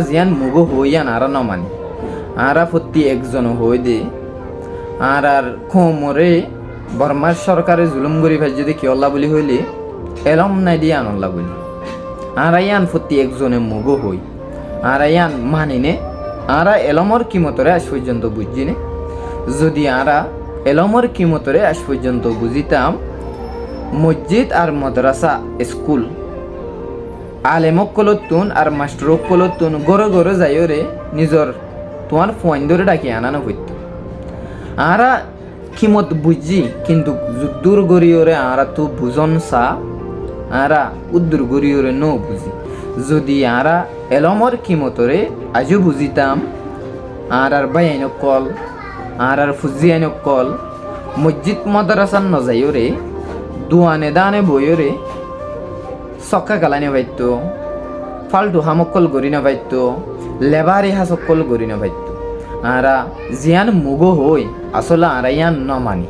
জিয়ান মুগো হইয়ান আরা নমানি আরা প্রতি একজন হই দে আর খোমরে বর্মার সরকারে জুলুম গরি ভাই যদি কি অল্লাহ বলি হইলে এলম নাই দিয়ে আনল্লাহ বলি আরা ইয়ান প্রতি একজনে মুগো হই আরা ইয়ান মানিনে আরা এলমর কিমতরে আজ পর্যন্ত বুঝিনে যদি আরা এলমর কিমতরে আজ পর্যন্ত বুঝিতাম মসজিদ আর মাদ্রাসা স্কুল আলেমক কলতুন আর মাস্টারক কলতুন গড়ে গড়ে যাইরে নিজর তোমার ফোন ধরে ডাকি আনানো হইত আরা কিমত বুঝি কিন্তু যুদ্ধর গড়িওরে আরা তো বুঝন সা আরা উদ্দুর গড়িওরে ন বুঝি যদি আরা এলমর কিমতরে আজও বুঝিতাম আর বাইনক কল আর ফুজিয়ানক কল মসজিদ মাদ্রাসান নজাইরে দুয়ানে দানে বইরে সক্কা গালানি ভাইত ফালতু হামকল গড়ি না ভাইত লেবারি হাসকল গড়ি না ভাইত আরা জিয়ান মুগো হই আসলে আরা ইয়ান ন মানি